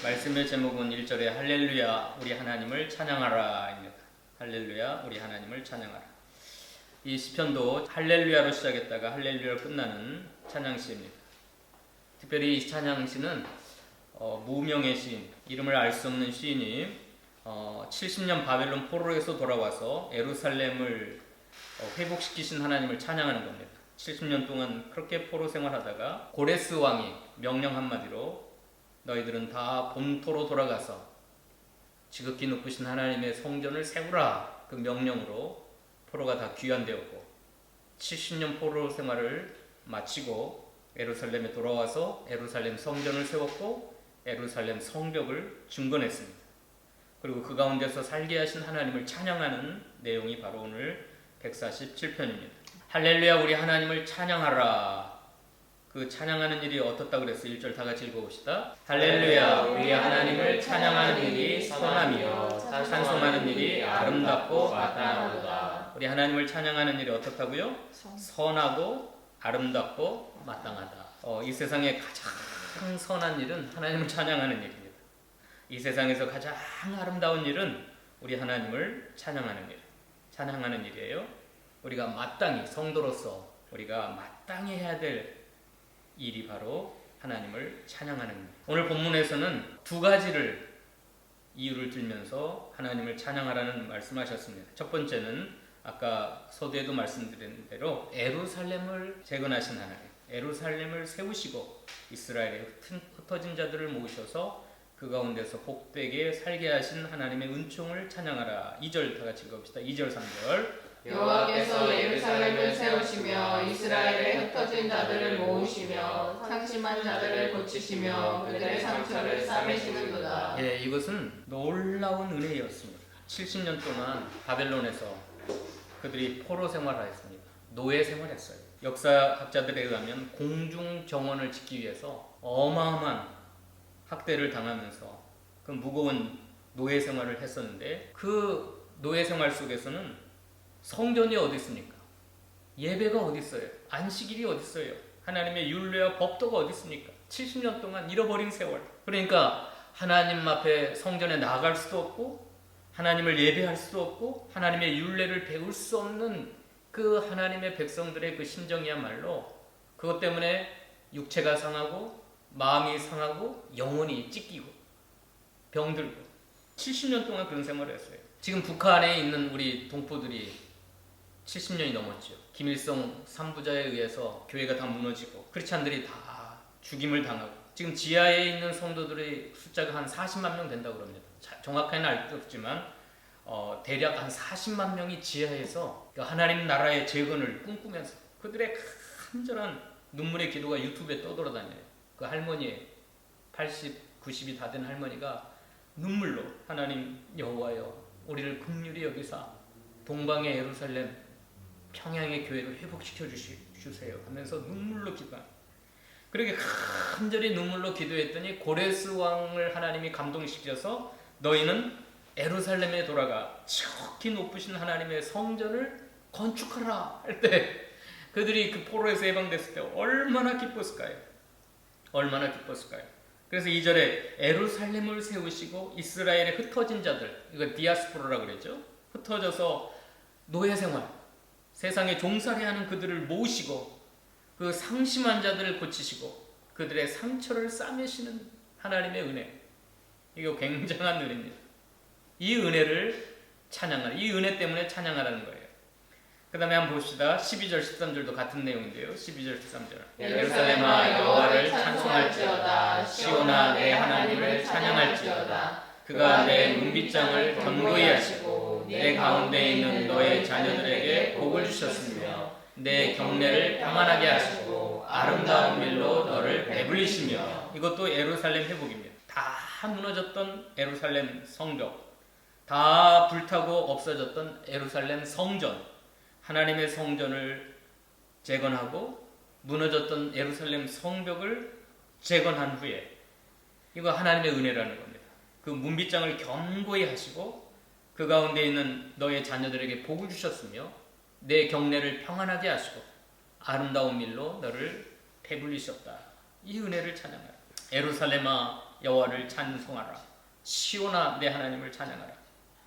말씀의 제목은 1절에 할렐루야 우리 하나님을 찬양하라입니다. 할렐루야 우리 하나님을 찬양하라. 이 시편도 할렐루야로 시작했다가 할렐루야로 끝나는 찬양시입니다. 특별히 이 찬양시는 무명의 시인, 이름을 알 수 없는 시인이 70년 바벨론 포로에서 돌아와서 예루살렘을 회복시키신 하나님을 찬양하는 겁니다. 70년 동안 그렇게 포로 생활하다가 고레스 왕이 명령 한마디로 너희들은 다 본토로 돌아가서 지극히 높으신 하나님의 성전을 세우라, 그 명령으로 포로가 다 귀환되었고 70년 포로 생활을 마치고 예루살렘에 돌아와서 예루살렘 성전을 세웠고 예루살렘 성벽을 중건했습니다. 그리고 그 가운데서 살게 하신 하나님을 찬양하는 내용이 바로 오늘 147편입니다. 할렐루야 우리 하나님을 찬양하라. 그 찬양하는 일이 어떻다 그랬어? 1절 다 같이 읽어봅시다. 할렐루야 우리 하나님을 찬양하는 일이 선하며 찬송하는 일이 아름답고 마땅하도다. 우리 하나님을 찬양하는 일이 어떻다고요? 선하고 아름답고 마땅하다. 이 세상에 가장 선한 일은 하나님을 찬양하는 일입니다. 이 세상에서 가장 아름다운 일은 우리 하나님을 찬양하는 일이에요. 우리가 마땅히, 성도로서 우리가 마땅히 해야 될 일이 바로 하나님을 찬양하는 일. 오늘 본문에서는 두 가지를 이유를 들면서 하나님을 찬양하라는 말씀하셨습니다. 첫 번째는 아까 서두에도 말씀드린 대로 예루살렘을 재건하신 하나님, 예루살렘을 세우시고 이스라엘의 흩어진 자들을 모으셔서 그 가운데서 복되게 살게 하신 하나님의 은총을 찬양하라. 2절 다 같이 읽어봅시다. 2절 3절. 여호와께서 예루살렘을 세우시며 이스라엘의 흩어진 자들을 모으시며 상심한 자들을 고치시며 그들의 상처를 싸매시는도다. 예, 이것은 놀라운 은혜였습니다. 70년 동안 바벨론에서 그들이 포로 생활하였습니다. 노예 생활했어요. 역사학자들에 의하면 공중 정원을 짓기 위해서 어마어마한 학대를 당하면서 그 무거운 노예 생활을 했었는데 그 노예 생활 속에서는 성전이 어디 있습니까? 예배가 어디 있어요? 안식일이 어디 있어요? 하나님의 율례와 법도가 어디 있습니까? 70년 동안 잃어버린 세월. 그러니까 하나님 앞에 성전에 나갈 수도 없고 하나님을 예배할 수도 없고 하나님의 율례를 배울 수 없는 그 하나님의 백성들의 그 심정이야말로 그것 때문에 육체가 상하고 마음이 상하고 영혼이 찢기고 병들고 70년 동안 그런 생활을 했어요. 지금 북한에 있는 우리 동포들이 70년이 넘었죠. 김일성 3부자에 의해서 교회가 다 무너지고 크리스찬들이 다 죽임을 당하고 지금 지하에 있는 성도들의 숫자가 한 40만 명 된다고 합니다. 정확하게는 알 수 없지만 대략 한 40만 명이 지하에서 하나님 나라의 재건을 꿈꾸면서 그들의 간절한 눈물의 기도가 유튜브에 떠돌아다녀요. 그 할머니 80, 90이 다 된 할머니가 눈물로 하나님 여호와여 우리를 긍휼히 여기사 동방의 예루살렘 평양의 교회를 회복시켜 주세요 하면서 눈물로 기도합니다. 그렇게 간절히 눈물로 기도했더니 고레스 왕을 하나님이 감동시켜서 너희는 예루살렘에 돌아가 지극히 높으신 하나님의 성전을 건축하라 할 때 그들이 그 포로에서 해방됐을 때 얼마나 기뻤을까요? 얼마나 기뻤을까요? 그래서 2절에 예루살렘을 세우시고 이스라엘의 흩어진 자들, 이거 디아스포라라고 그랬죠. 흩어져서 노예 생활, 세상에 종살이하는 그들을 모으시고 그 상심한 자들을 고치시고 그들의 상처를 싸매시는 하나님의 은혜. 이거 굉장한 은혜입니다. 이 은혜를 찬양하라. 이 은혜 때문에 찬양하라는 거예요. 그 다음에 한번 봅시다. 12절 13절도 같은 내용인데요. 12절 13절. 예루살렘아 여호와를 찬송할지어다. 시온아 내 하나님을 찬양할지어다. 그가 내 문빗장을 견고히 하시고 내 가운데 있는 너의 자녀들에게 복을 주셨으며 내 경내를 평안하게 하시고 아름다운 밀로 너를 배불리시며. 이것도 예루살렘 회복입니다. 다 무너졌던 예루살렘 성벽, 다 불타고 없어졌던 예루살렘 성전, 하나님의 성전을 재건하고 무너졌던 예루살렘 성벽을 재건한 후에 이거 하나님의 은혜라는 겁니다. 그 문빗장을 견고히 하시고 그 가운데 있는 너의 자녀들에게 복을 주셨으며 내 경내를 평안하게 하시고 아름다운 밀로 너를 배불리셨다. 이 은혜를 찬양하라. 예루살렘아 여호와를 찬송하라. 시온아 내 하나님을 찬양하라.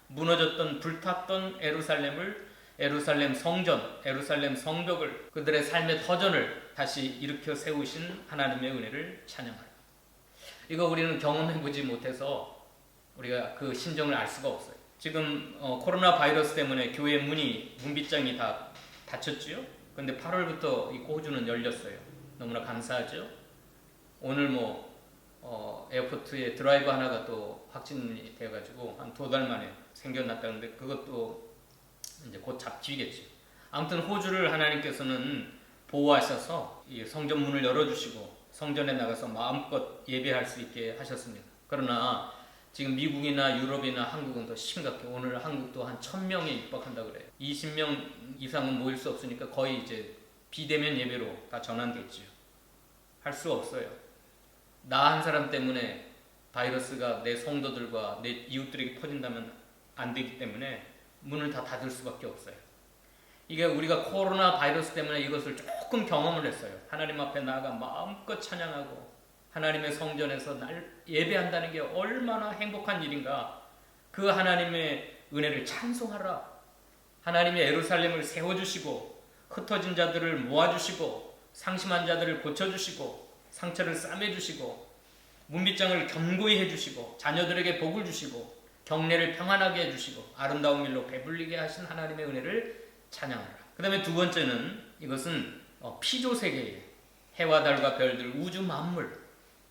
무너졌던 불탔던 에루살렘 성전, 에루살렘 성벽을, 그들의 삶의 터전을 다시 일으켜 세우신 하나님의 은혜를 찬양하라. 이거 우리는 경험해보지 못해서 우리가 그 심정을 알 수가 없어요. 지금 코로나 바이러스 때문에 교회 문빗장이 다 닫혔지요. 근데 8월부터 이 호주는 열렸어요. 너무나 감사하죠. 오늘 에어포트에 드라이브 하나가 또 확진이 돼가지고 한 2달 만에 생겨났다는데 그것도 이제 곧 잡히겠죠. 아무튼 호주를 하나님께서는 보호하셔서 이 성전 문을 열어주시고 성전에 나가서 마음껏 예배할 수 있게 하셨습니다. 그러나 지금 미국이나 유럽이나 한국은 더 심각해. 오늘 한국도 한 1000명에 육박한다 그래요. 20명 이상은 모일 수 없으니까 거의 이제 비대면 예배로 다 전환됐죠. 할 수 없어요. 나 한 사람 때문에 바이러스가 내 성도들과 내 이웃들에게 퍼진다면 안 되기 때문에 문을 다 닫을 수밖에 없어요. 이게 우리가 코로나 바이러스 때문에 이것을 조금 경험을 했어요. 하나님 앞에 나아가 마음껏 찬양하고 하나님의 성전에서 날 예배한다는 게 얼마나 행복한 일인가. 그 하나님의 은혜를 찬송하라. 하나님의 예루살렘을 세워주시고 흩어진 자들을 모아주시고 상심한 자들을 고쳐주시고 상처를 싸매주시고 문빗장을 견고히 해주시고 자녀들에게 복을 주시고 경례를 평안하게 해주시고 아름다운 일로 배불리게 하신 하나님의 은혜를 찬양하라. 그 다음에 두 번째는 이것은 피조세계의 해와 달과 별들, 우주 만물,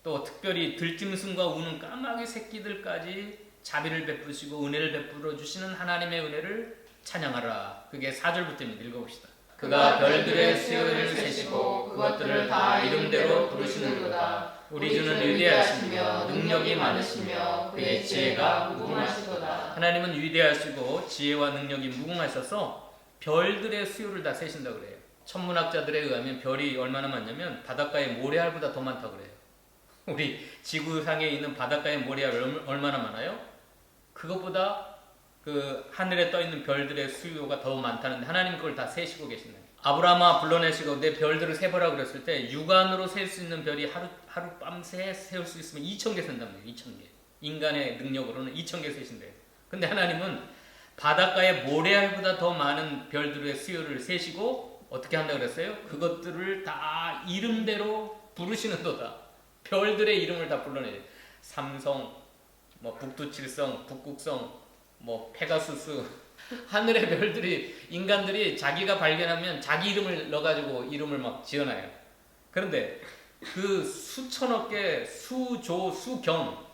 또 특별히 들짐승과 우는 까마귀 새끼들까지 자비를 베푸시고 은혜를 베풀어 주시는 하나님의 은혜를 찬양하라. 그게 4절부터입니다. 읽어봅시다. 그가 별들의 수요를 세시고 그것들을 다 이름대로 부르시는도다. 우리 주는 위대하시며 능력이 많으시며 그의 지혜가 무궁하시도다. 하나님은 위대하시고 지혜와 능력이 무궁하셔서 별들의 수요를 다 세신다 그래요. 천문학자들에 의하면 별이 얼마나 많냐면 바닷가의 모래알보다 더 많다 그래요. 우리 지구상에 있는 바닷가의 모래알 얼마나 많아요? 그것보다 그 하늘에 떠 있는 별들의 수요가 더 많다는데 하나님 그걸 다 세시고 계신다. 아브라함아 불러내시고 내 별들을 세보라 그랬을 때 육안으로 셀 수 있는 별이 하루 밤새 세울 수 있으면 2000개 센답니다. 2000개. 인간의 능력으로는 2000개 세신대요. 근데 하나님은 바닷가의 모래알보다 더 많은 별들의 수요를 세시고 어떻게 한다 그랬어요? 그것들을 다 이름대로 부르시는도다. 별들의 이름을 다 불러내요. 삼성, 북두칠성, 북극성, 페가수스. 하늘의 별들이 인간들이 자기가 발견하면 자기 이름을 넣어가지고 이름을 막 지어놔요. 그런데 그 수천억 개, 수조, 수경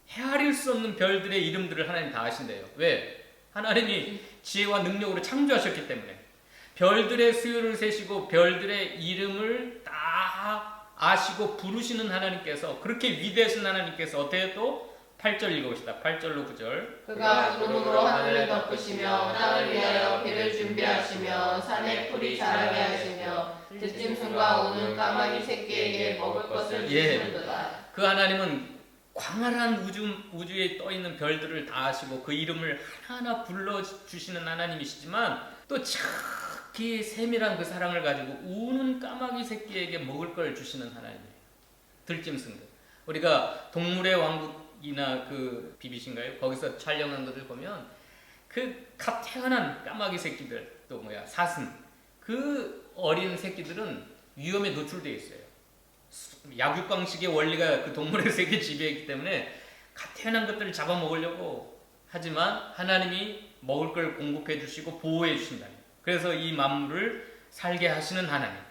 헤아릴 수 없는 별들의 이름들을 하나님 다 아신대요. 왜? 하나님이 지혜와 능력으로 창조하셨기 때문에. 별들의 수요를 세시고 별들의 이름을 다 아시고 부르시는 하나님께서, 그렇게 위대하신 하나님께서 어떻게 또 8절 읽어봅시다. 8절로 9절. 그가 구름으로 하늘을 덮으시며 땅을 위하여 비를 준비하시며 산에 풀이 자라게 하시며 들짐승과 우는 까마귀 새끼에게 먹을 것을 주시는도다. 그 하나님은 광활한 우주에 떠있는 별들을 다 아시고 그 이름을 하나하나 불러주시는 하나님이시지만 또 특히 세밀한 그 사랑을 가지고 우는 까마귀 새끼에게 먹을 걸 주시는 하나님이에요. 들짐승들. 우리가 동물의 왕국이나 그 BBC인가요? 거기서 촬영한 것들 보면 그 갓 태어난 까마귀 새끼들, 또 사슴, 그 어린 새끼들은 위험에 노출되어 있어요. 약육강식의 원리가 그 동물의 세계 지배했기 때문에 갓 태어난 것들을 잡아먹으려고 하지만 하나님이 먹을 걸 공급해 주시고 보호해 주신다. 그래서 이 만물을 살게 하시는 하나님,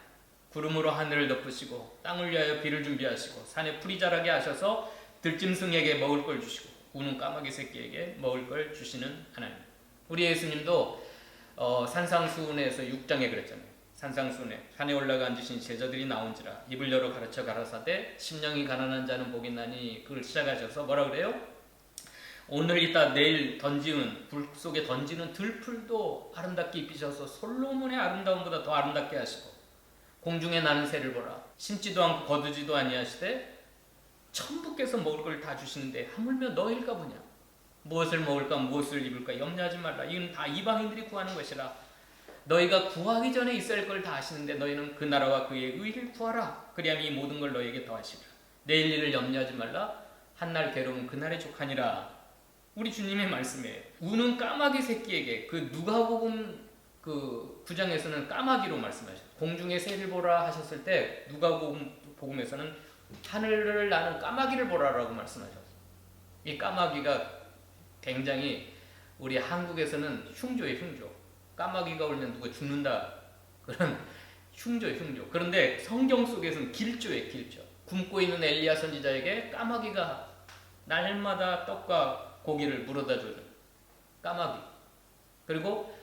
구름으로 하늘을 덮으시고 땅을 위하여 비를 준비하시고 산에 풀이 자라게 하셔서 들짐승에게 먹을 걸 주시고 우는 까마귀 새끼에게 먹을 걸 주시는 하나님. 우리 예수님도 산상수훈에서 6장에 그랬잖아요. 산상수훈에 산에 올라가 앉으신 제자들이 나온지라 입을 열어 가르쳐 가라사대 심령이 가난한 자는 복이 나니, 그걸 시작하셔서 뭐라 그래요? 오늘 이따 내일 던지는 불 속에 던지는 들풀도 아름답게 입히셔서 솔로몬의 아름다움보다 더 아름답게 하시고 공중에 나는 새를 보라 심지도 않고 거두지도 아니하시되 천부께서 먹을 걸 다 주시는데 하물며 너희일까 보냐. 무엇을 먹을까 무엇을 입을까 염려하지 말라. 이건 다 이방인들이 구하는 것이라. 너희가 구하기 전에 있어야 할 걸 다 아시는데 너희는 그 나라와 그의 의를 구하라. 그리하면 이 모든 걸 너희에게 더하시리라. 내일 일을 염려하지 말라. 한날 괴로움 그날의 족하니라. 우리 주님의 말씀이에요. 우는 까마귀 새끼에게 그 누가복음 그 9장에서는 까마귀로 말씀하셨어요. 공중의 새를 보라 하셨을 때 누가복음에서는 하늘을 나는 까마귀를 보라라고 말씀하셨어요. 이 까마귀가 굉장히 우리 한국에서는 흉조예요, 흉조. 까마귀가 울면 누가 죽는다 그런 흉조예요, 흉조. 그런데 성경 속에서는 길조예요, 길조. 굶고 있는 엘리야 선지자에게 까마귀가 날마다 떡과 고기를 물어다 주는 까마귀. 그리고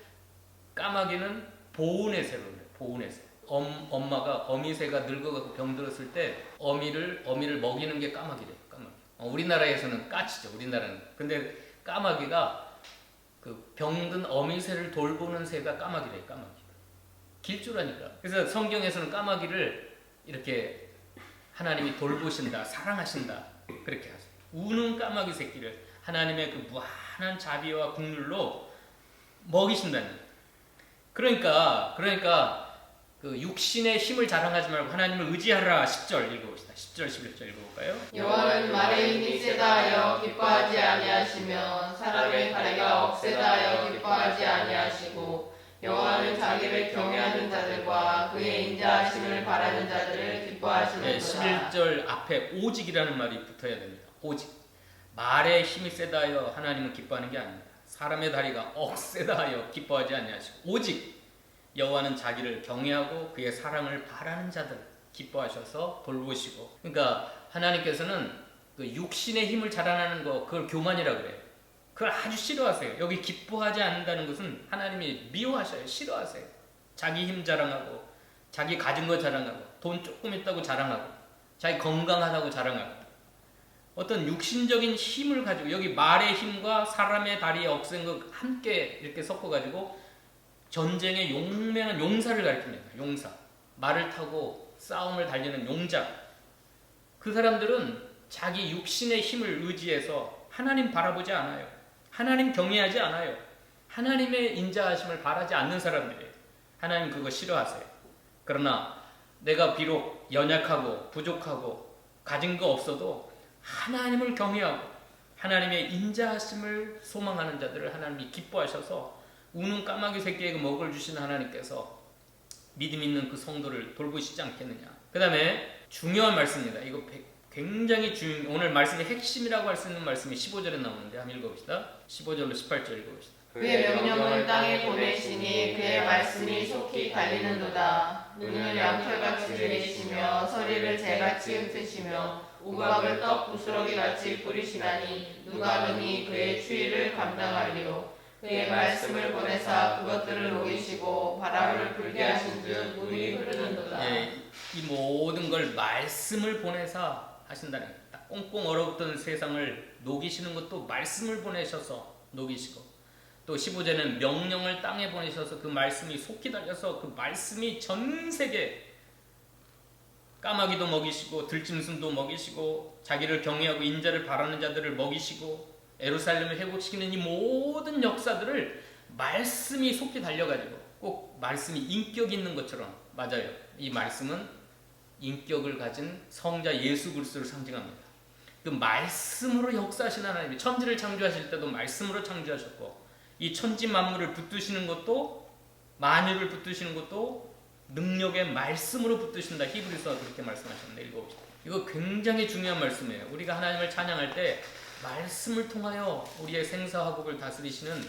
까마귀는 보은의 새로 그래요. 보은의 새. 엄마가 어미새가 늙어가고 병들었을 때 어미를 먹이는 게 까마귀래요. 까마귀. 우리나라에서는 까치죠. 우리나라는. 근데 까마귀가 그 병든 어미새를 돌보는 새가 까마귀래요. 까마귀. 길조라니까. 그래서 성경에서는 까마귀를 이렇게 하나님이 돌보신다, 사랑하신다 그렇게 하세요. 우는 까마귀 새끼를 하나님의 그 무한한 자비와 국률로 먹이신다는 거예요. 그러니까 그 육신의 힘을 자랑하지 말고 하나님을 의지하라. 10절 읽어봅시다. 10절 11절 읽어볼까요? 여호와는 말에 힘이 세다 하여 기뻐하지 아니하시며 사람의 다리가 억세다 하여 기뻐하지 아니하시고 여호와는 자기를 경외하는 자들과 그의 인자하심을 바라는 자들을 기뻐하시는도다. 11절 앞에 오직이라는 말이 붙어야 됩니다. 오직. 말에 힘이 세다 하여 하나님은 기뻐하는 게 아닙니다. 사람의 다리가 억세다 하여 기뻐하지 아니하시고 오직 여호와는 자기를 경외하고 그의 사랑을 바라는 자들 기뻐하셔서 돌보시고. 그러니까 하나님께서는 그 육신의 힘을 자랑하는 거 그걸 교만이라 그래요. 그걸 아주 싫어하세요. 여기 기뻐하지 않는다는 것은 하나님이 미워하셔요. 싫어하세요. 자기 힘 자랑하고 자기 가진 거 자랑하고 돈 조금 있다고 자랑하고 자기 건강하다고 자랑하고 어떤 육신적인 힘을 가지고 여기 말의 힘과 사람의 다리에 억센 거 함께 이렇게 섞어가지고 전쟁의 용맹한 용사를 가리킵니다. 용사. 말을 타고 싸움을 달리는 용자. 그 사람들은 자기 육신의 힘을 의지해서 하나님 바라보지 않아요. 하나님 경외하지 않아요. 하나님의 인자하심을 바라지 않는 사람들이에요. 하나님 그거 싫어하세요. 그러나 내가 비록 연약하고 부족하고 가진 거 없어도 하나님을 경외하고 하나님의 인자하심을 소망하는 자들을 하나님이 기뻐하셔서 우는 까마귀 새끼에게 먹을 주시는 하나님께서 믿음 있는 그 성도를 돌보시지 않겠느냐. 그 다음에 중요한 말씀입니다. 이거 굉장히 오늘 말씀의 핵심이라고 할 수 있는 말씀이 15절에 나오는데 한번 읽어봅시다. 15절로 18절 읽어봅시다. 그의 명령을 땅에 보내시니 그의 말씀이 속히 달리는도다. 눈을 양털같이 내리시며 서리를 재같이 흩으시며 우박을 떡 부스러기같이 뿌리시나니 누가 능히 그의 추위를 감당하리요. 그의 말씀을 보내사 그것들을 녹이시고 바람을 불게 하신즉 물이 흐르는도다. 이 모든 걸 말씀을 보내사 하신다는 거예요. 꽁꽁 얼어붙은 세상을 녹이시는 것도 말씀을 보내셔서 녹이시고 또 15절에는 명령을 땅에 보내셔서 그 말씀이 속히 달려서 그 말씀이 전 세계 까마귀도 먹이시고 들짐승도 먹이시고 자기를 경외하고 인자를 바라는 자들을 먹이시고 예루살렘을 회복시키는 이 모든 역사들을 말씀이 속히 달려가지고 꼭 말씀이 인격 있는 것처럼 맞아요. 이 말씀은 인격을 가진 성자 예수 그리스도를 상징합니다. 그 말씀으로 역사하신 하나님이 천지를 창조하실 때도 말씀으로 창조하셨고 이 천지 만물을 붙드시는 것도 만유를 붙드시는 것도 능력의 말씀으로 붙드신다. 히브리서가 그렇게 말씀하셨는데 읽어봅시다. 이거 굉장히 중요한 말씀이에요. 우리가 하나님을 찬양할 때 말씀을 통하여 우리의 생사화복을 다스리시는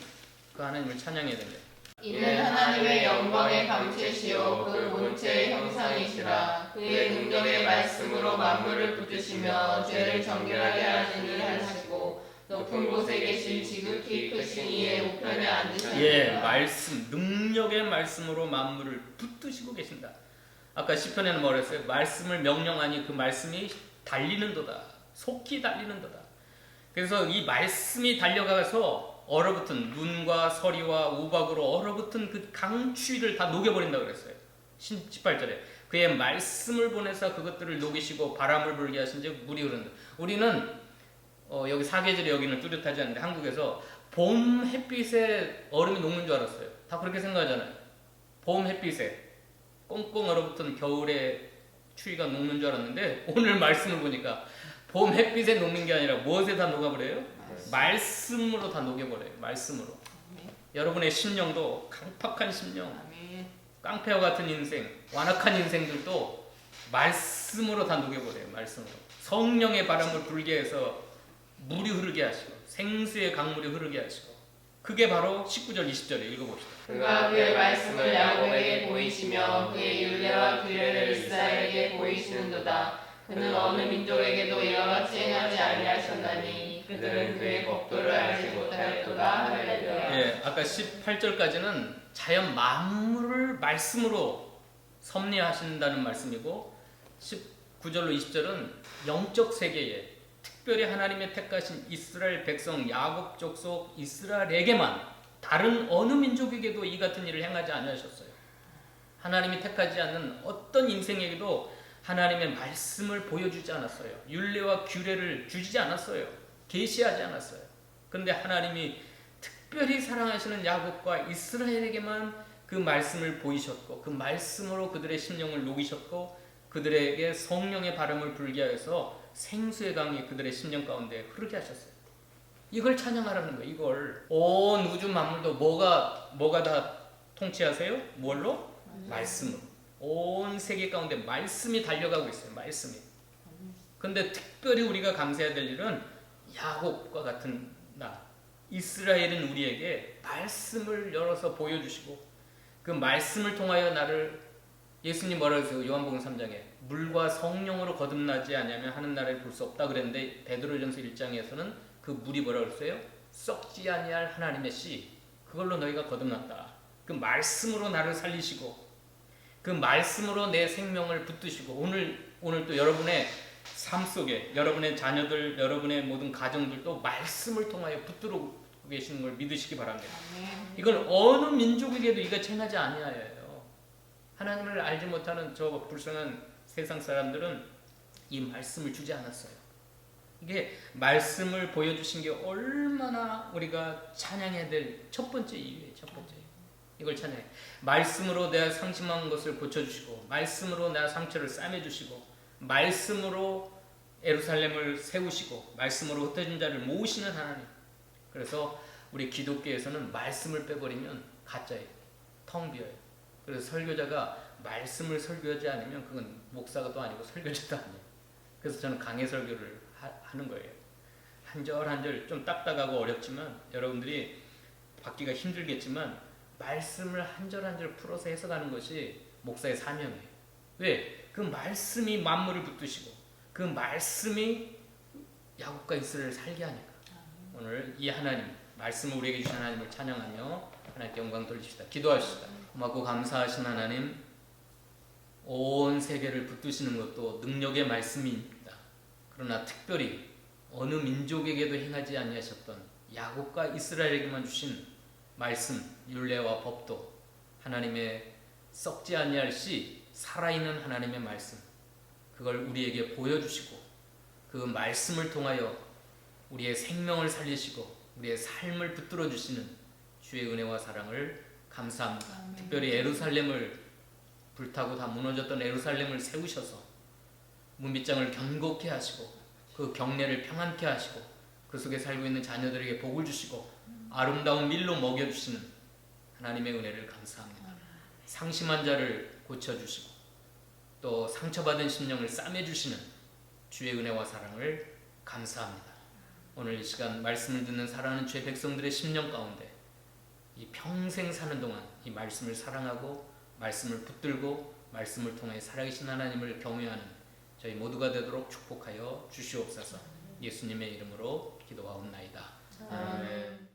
그 하나님을 찬양해야 됩니다. 이는 하나님의 영광의 감체시요 그 본체의 형상이시라. 그의 능력의 말씀으로 만물을 붙드시며 죄를 정결하게 하시니 하시고 높은 곳에 계신 지극히 크신 이의 우편에 앉으셨느니라. 말씀, 능력의 말씀으로 만물을 붙드시고 계신다. 아까 시편에는 뭐라 했어요? 말씀을 명령하니 그 말씀이 달리는도다. 속히 달리는도다. 그래서 이 말씀이 달려가서 얼어붙은 눈과 서리와 우박으로 얼어붙은 그 강추위를 다 녹여버린다고 그랬어요. 18절에 그의 말씀을 보내서 그것들을 녹이시고 바람을 불게 하신즉 물이 흐른다. 우리는 여기 사계절이 여기는 뚜렷하지 않은데 한국에서 봄 햇빛에 얼음이 녹는 줄 알았어요. 다 그렇게 생각하잖아요. 봄 햇빛에 꽁꽁 얼어붙은 겨울에 추위가 녹는 줄 알았는데 오늘 말씀을 보니까 봄 햇빛에 녹는 게 아니라 무엇에 다 녹아버려요? 말씀으로 다 녹여버려요. 말씀으로. 여러분의 심령도 강팍한 심령, 아멘. 깡패와 같은 인생, 완악한 인생들도 말씀으로 다 녹여버려요. 말씀으로. 성령의 바람을 불게 해서 물이 흐르게 하시고 생수의 강물이 흐르게 하시고, 그게 바로 19절 20절에 읽어봅시다. 그가 그의 말씀을 야곱에게 보이시며 그의 율례와 규례를 이스라엘에게 보이시는도다. 그는 어느 민족에게도 이와 같이 행하지 아니하셨나니 그들은 그의 법도를 알지 못하였도다. 할렐루야. 예, 아까 18절까지는 자연 만물을 말씀으로 섭리하신다는 말씀이고, 19절로 20절은 영적 세계에 특별히 하나님의 택하신 이스라엘 백성 야곱 족속 이스라엘에게만, 다른 어느 민족에게도 이 같은 일을 행하지 않으셨어요. 하나님이 택하지 않는 어떤 인생에게도 하나님의 말씀을 보여주지 않았어요. 율례와 규례를 주지 않았어요. 계시하지 않았어요. 그런데 하나님이 특별히 사랑하시는 야곱과 이스라엘에게만 그 말씀을 보이셨고, 그 말씀으로 그들의 심령을 녹이셨고, 그들에게 성령의 바람을 불게 하여서 생수의 강이 그들의 심령 가운데 흐르게 하셨어요. 이걸 찬양하라는 거예요. 이걸 온 우주 만물도 뭐가 다 통치하세요? 뭘로? 말씀으로. 온 세계 가운데 말씀이 달려가고 있어요. 말씀이. 근데 특별히 우리가 감사해야 될 일은 야곱과 같은 나, 이스라엘은 우리에게 말씀을 열어서 보여주시고, 그 말씀을 통하여 나를, 예수님 뭐라고 했어요? 요한복음 3장에 물과 성령으로 거듭나지 않으면 하는 나라를 볼 수 없다 그랬는데, 베드로전서 1장에서는 그 물이 뭐라고 했어요? 썩지 아니할 하나님의 씨, 그걸로 너희가 거듭났다. 그 말씀으로 나를 살리시고, 그 말씀으로 내 생명을 붙드시고, 오늘 또 여러분의 삶 속에 여러분의 자녀들, 여러분의 모든 가정들도 말씀을 통하여 붙들고 계시는 걸 믿으시기 바랍니다. 이건 어느 민족에게도 이같이 행하지 아니하여요. 하나님을 알지 못하는 저 불쌍한 세상 사람들은 이 말씀을 주지 않았어요. 이게 말씀을 보여주신 게 얼마나 우리가 찬양해야 될 첫 번째 이유예요. 첫 번째. 이걸 찬양해. 말씀으로 내가 상심한 것을 고쳐주시고, 말씀으로 내가 상처를 싸매주시고, 말씀으로 예루살렘을 세우시고, 말씀으로 흩어진 자를 모으시는 하나님. 그래서 우리 기독교에서는 말씀을 빼버리면 가짜예요. 텅 비어요. 그래서 설교자가 말씀을 설교하지 않으면 그건 목사가 또 아니고 설교자도 아니에요. 그래서 저는 강해 설교를 하는 거예요. 한 절 한 절 좀 딱딱하고 어렵지만, 여러분들이 받기가 힘들겠지만, 말씀을 한 절 한 절 풀어서 해석하는 것이 목사의 사명이에요. 왜? 그 말씀이 만물을 붙드시고, 그 말씀이 야곱과 이스라엘을 살게 하니까. 오늘 이 하나님, 말씀을 우리에게 주신 하나님을 찬양하며 하나님께 영광 돌립시다. 기도합시다. 고맙고 감사하신 하나님, 온 세계를 붙드시는 것도 능력의 말씀입니다. 그러나 특별히 어느 민족에게도 행하지 아니하셨던 야곱과 이스라엘에게만 주신 말씀, 율례와 법도, 하나님의 썩지 아니할 씨, 살아있는 하나님의 말씀, 그걸 우리에게 보여주시고, 그 말씀을 통하여 우리의 생명을 살리시고 우리의 삶을 붙들어 주시는 주의 은혜와 사랑을 감사합니다. 아멘. 특별히 예루살렘을 불타고 다 무너졌던 예루살렘을 세우셔서 문빗장을 견고케 하시고, 그 경례를 평안케 하시고, 그 속에 살고 있는 자녀들에게 복을 주시고 아름다운 밀로 먹여주시는 하나님의 은혜를 감사합니다. 상심한 자를 고쳐주시고 또 상처받은 심령을 싸매주시는 주의 은혜와 사랑을 감사합니다. 오늘 이 시간 말씀을 듣는 사랑하는 주의 백성들의 심령 가운데 이 평생 사는 동안 이 말씀을 사랑하고 말씀을 붙들고 말씀을 통해 살아계신 하나님을 경외하는 저희 모두가 되도록 축복하여 주시옵소서. 예수님의 이름으로 기도하옵나이다. 아멘.